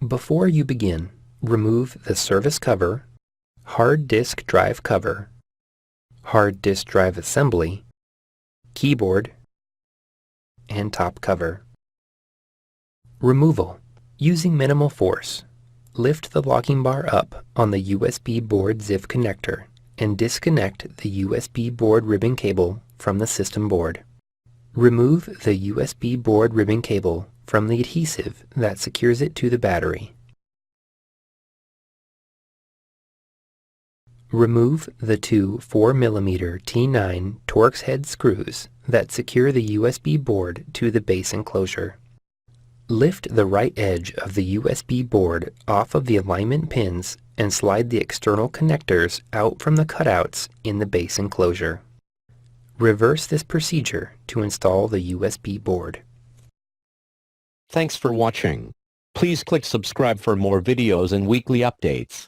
Before you begin, remove the service cover, hard disk drive cover, hard disk drive assembly, keyboard, and top cover. Removal. Using minimal force, lift the locking bar up on the USB board ZIF connector and disconnect the USB board ribbon cable from the system board. Remove the USB board ribbon cable from the adhesive that secures it to the battery. Remove the two 4mm T9 Torx head screws that secure the USB board to the base enclosure. Lift the right edge of the USB board off of the alignment pins and slide the external connectors out from the cutouts in the base enclosure. Reverse this procedure to install the USB board. Thanks for watching. Please click subscribe for more videos and weekly updates.